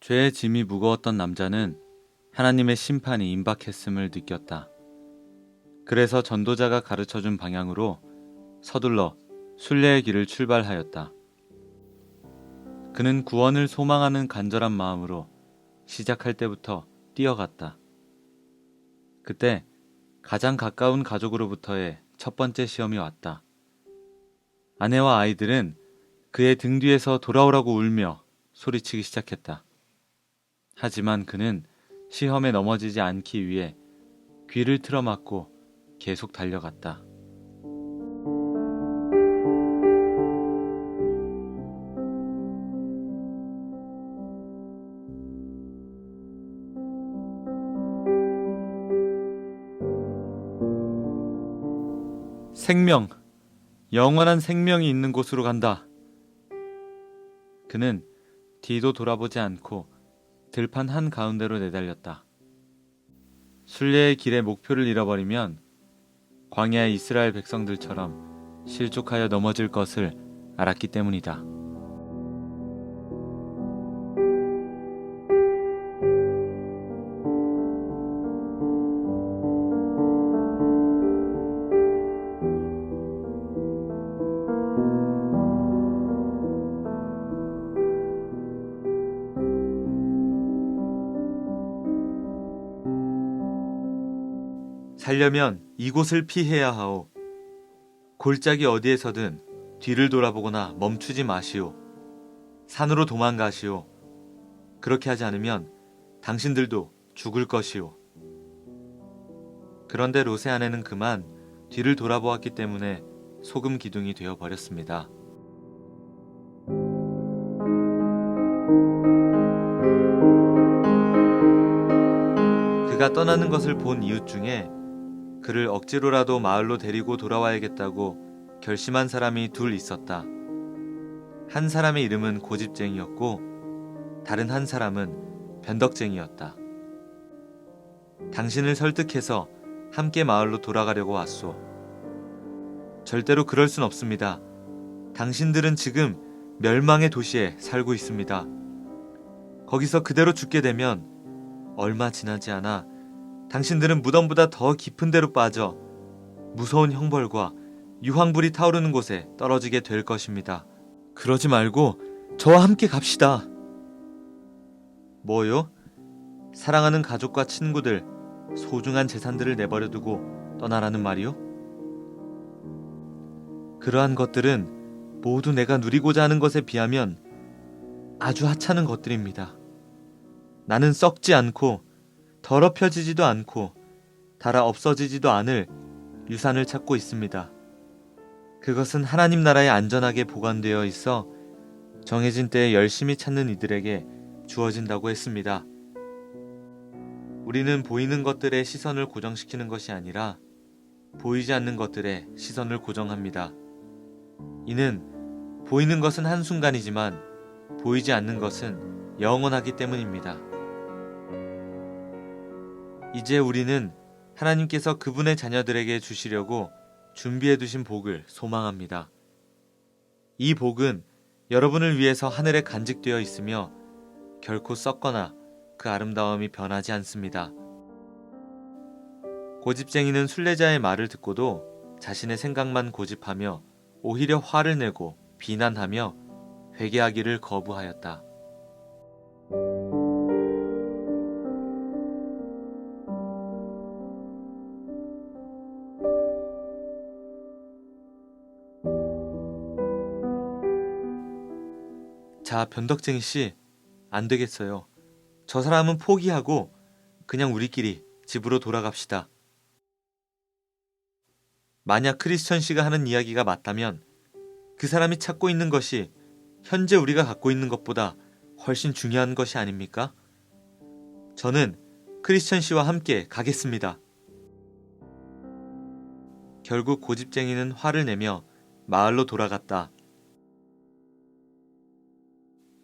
죄의 짐이 무거웠던 남자는 하나님의 심판이 임박했음을 느꼈다. 그래서 전도자가 가르쳐준 방향으로 서둘러 순례의 길을 출발하였다. 그는 구원을 소망하는 간절한 마음으로 시작할 때부터 뛰어갔다. 그때 가장 가까운 가족으로부터의 첫 번째 시험이 왔다. 아내와 아이들은 그의 등 뒤에서 돌아오라고 울며 소리치기 시작했다. 하지만 그는 시험에 넘어지지 않기 위해 귀를 틀어막고 계속 달려갔다. 생명, 영원한 생명이 있는 곳으로 간다. 그는 뒤도 돌아보지 않고 들판 한가운데로 내달렸다. 순례의 길의 목표를 잃어버리면 광야 이스라엘 백성들처럼 실족하여 넘어질 것을 알았기 때문이다. 살려면 이곳을 피해야 하오. 골짜기 어디에서든 뒤를 돌아보거나 멈추지 마시오. 산으로 도망가시오. 그렇게 하지 않으면 당신들도 죽을 것이오. 그런데 롯의 아내는 그만 뒤를 돌아보았기 때문에 소금 기둥이 되어 버렸습니다. 그가 떠나는 것을 본 이웃 중에 그를 억지로라도 마을로 데리고 돌아와야겠다고 결심한 사람이 둘 있었다. 한 사람의 이름은 고집쟁이였고 다른 한 사람은 변덕쟁이였다. 당신을 설득해서 함께 마을로 돌아가려고 왔소. 절대로 그럴 순 없습니다. 당신들은 지금 멸망의 도시에 살고 있습니다. 거기서 그대로 죽게 되면 얼마 지나지 않아 당신들은 무덤보다 더 깊은 데로 빠져 무서운 형벌과 유황불이 타오르는 곳에 떨어지게 될 것입니다. 그러지 말고 저와 함께 갑시다. 뭐요? 사랑하는 가족과 친구들, 소중한 재산들을 내버려두고 떠나라는 말이요? 그러한 것들은 모두 내가 누리고자 하는 것에 비하면 아주 하찮은 것들입니다. 나는 썩지 않고 더럽혀지지도 않고 닳아 없어지지도 않을 유산을 찾고 있습니다. 그것은 하나님 나라에 안전하게 보관되어 있어 정해진 때에 열심히 찾는 이들에게 주어진다고 했습니다. 우리는 보이는 것들의 시선을 고정시키는 것이 아니라 보이지 않는 것들의 시선을 고정합니다. 이는 보이는 것은 한순간이지만 보이지 않는 것은 영원하기 때문입니다. 이제 우리는 하나님께서 그분의 자녀들에게 주시려고 준비해 두신 복을 소망합니다. 이 복은 여러분을 위해서 하늘에 간직되어 있으며 결코 썩거나 그 아름다움이 변하지 않습니다. 고집쟁이는 순례자의 말을 듣고도 자신의 생각만 고집하며 오히려 화를 내고 비난하며 회개하기를 거부하였다. 자, 변덕쟁이 씨, 안 되겠어요. 저 사람은 포기하고 그냥 우리끼리 집으로 돌아갑시다. 만약 크리스천 씨가 하는 이야기가 맞다면 그 사람이 찾고 있는 것이 현재 우리가 갖고 있는 것보다 훨씬 중요한 것이 아닙니까? 저는 크리스천 씨와 함께 가겠습니다. 결국 고집쟁이는 화를 내며 마을로 돌아갔다.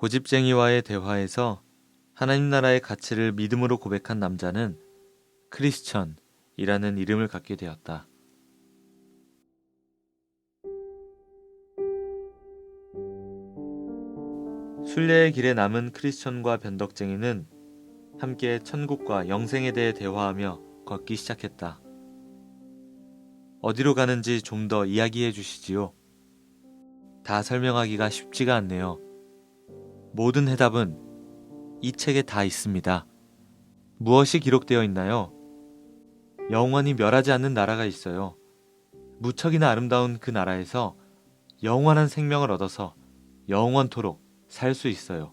고집쟁이와의 대화에서 하나님 나라의 가치를 믿음으로 고백한 남자는 크리스천이라는 이름을 갖게 되었다. 순례의 길에 남은 크리스천과 변덕쟁이는 함께 천국과 영생에 대해 대화하며 걷기 시작했다. 어디로 가는지 좀 더 이야기해 주시지요. 다 설명하기가 쉽지가 않네요. 모든 해답은 이 책에 다 있습니다. 무엇이 기록되어 있나요? 영원히 멸하지 않는 나라가 있어요. 무척이나 아름다운 그 나라에서 영원한 생명을 얻어서 영원토록 살 수 있어요.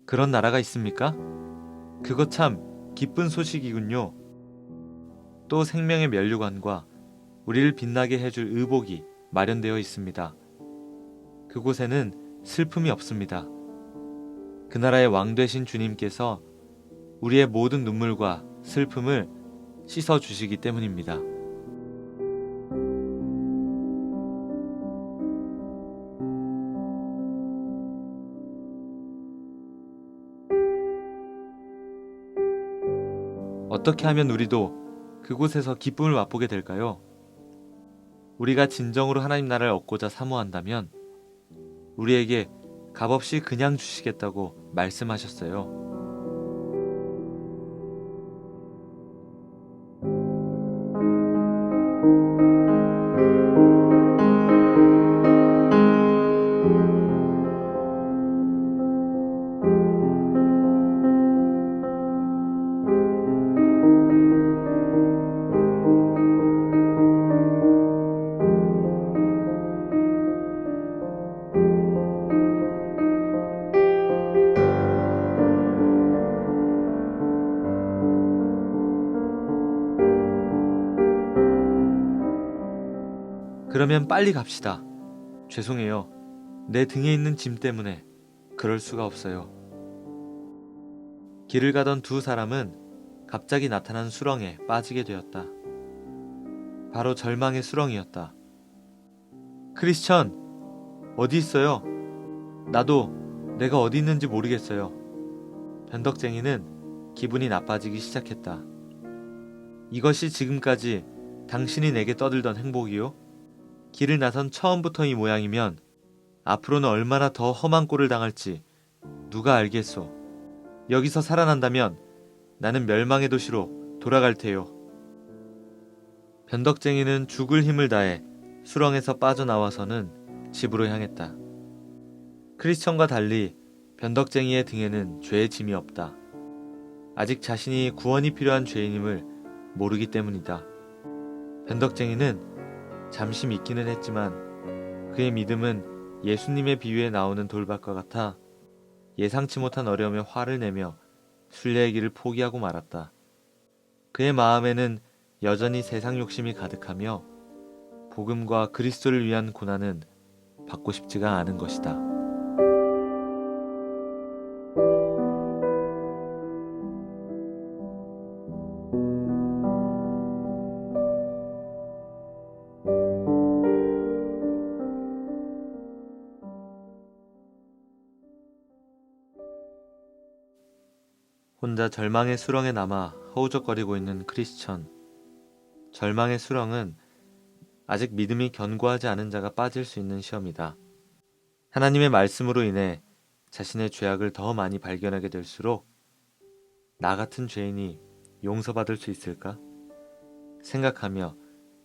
그런 나라가 있습니까? 그거 참 기쁜 소식이군요. 또 생명의 면류관과 우리를 빛나게 해줄 의복이 마련되어 있습니다. 그곳에는 슬픔이 없습니다. 그 나라의 왕 되신 주님께서 우리의 모든 눈물과 슬픔을 씻어 주시기 때문입니다. 어떻게 하면 우리도 그곳에서 기쁨을 맛보게 될까요? 우리가 진정으로 하나님 나라를 얻고자 사모한다면 우리에게 값없이 그냥 주시겠다고 말씀하셨어요. 그러면 빨리 갑시다. 죄송해요. 내 등에 있는 짐 때문에 그럴 수가 없어요. 길을 가던 두 사람은 갑자기 나타난 수렁에 빠지게 되었다. 바로 절망의 수렁이었다. 크리스천, 어디 있어요? 나도 내가 어디 있는지 모르겠어요. 변덕쟁이는 기분이 나빠지기 시작했다. 이것이 지금까지 당신이 내게 떠들던 행복이요? 길을 나선 처음부터 이 모양이면 앞으로는 얼마나 더 험한 꼴을 당할지 누가 알겠소. 여기서 살아난다면 나는 멸망의 도시로 돌아갈 테요. 변덕쟁이는 죽을 힘을 다해 수렁에서 빠져나와서는 집으로 향했다. 크리스천과 달리 변덕쟁이의 등에는 죄의 짐이 없다. 아직 자신이 구원이 필요한 죄인임을 모르기 때문이다. 변덕쟁이는 잠시 믿기는 했지만 그의 믿음은 예수님의 비유에 나오는 돌밭과 같아 예상치 못한 어려움에 화를 내며 순례의 길을 포기하고 말았다. 그의 마음에는 여전히 세상 욕심이 가득하며 복음과 그리스도를 위한 고난은 받고 싶지가 않은 것이다. 혼자 절망의 수렁에 남아 허우적거리고 있는 크리스천. 절망의 수렁은 아직 믿음이 견고하지 않은 자가 빠질 수 있는 시험이다. 하나님의 말씀으로 인해 자신의 죄악을 더 많이 발견하게 될수록 나 같은 죄인이 용서받을 수 있을까? 생각하며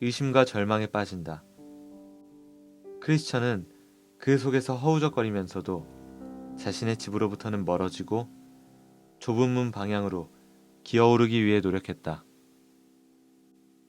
의심과 절망에 빠진다. 크리스천은 그 속에서 허우적거리면서도 자신의 집으로부터는 멀어지고 좁은 문 방향으로 기어오르기 위해 노력했다.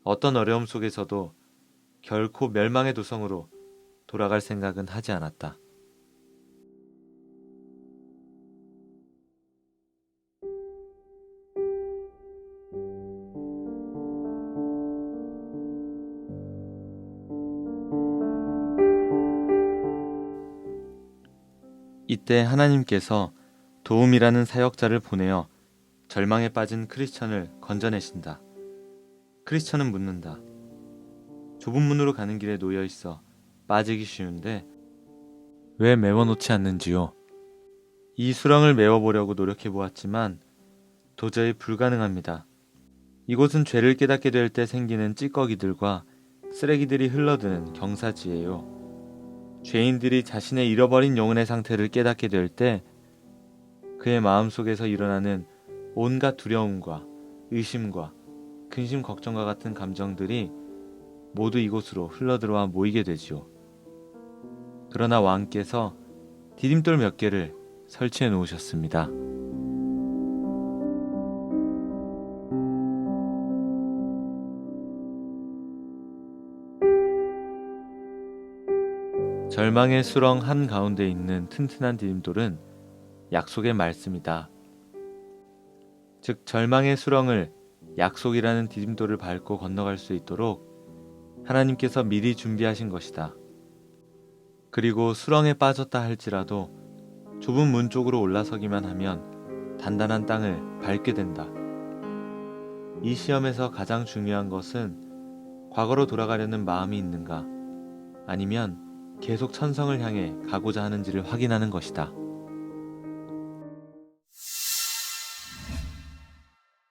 어떤 어려움 속에서도 결코 멸망의 도성으로 돌아갈 생각은 하지 않았다. 이때 하나님께서 도움이라는 사역자를 보내어 절망에 빠진 크리스천을 건져내신다. 크리스천은 묻는다. 좁은 문으로 가는 길에 놓여 있어 빠지기 쉬운데 왜 메워놓지 않는지요? 이 수렁을 메워보려고 노력해보았지만 도저히 불가능합니다. 이곳은 죄를 깨닫게 될 때 생기는 찌꺼기들과 쓰레기들이 흘러드는 경사지예요. 죄인들이 자신의 잃어버린 영혼의 상태를 깨닫게 될 때 그의 마음속에서 일어나는 온갖 두려움과 의심과 근심 걱정과 같은 감정들이 모두 이곳으로 흘러들어와 모이게 되지요. 그러나 왕께서 디딤돌 몇 개를 설치해 놓으셨습니다. 절망의 수렁 한가운데 있는 튼튼한 디딤돌은 약속의 말씀이다. 즉 절망의 수렁을 약속이라는 디딤돌을 밟고 건너갈 수 있도록 하나님께서 미리 준비하신 것이다. 그리고 수렁에 빠졌다 할지라도 좁은 문 쪽으로 올라서기만 하면 단단한 땅을 밟게 된다. 이 시험에서 가장 중요한 것은 과거로 돌아가려는 마음이 있는가, 아니면 계속 천성을 향해 가고자 하는지를 확인하는 것이다.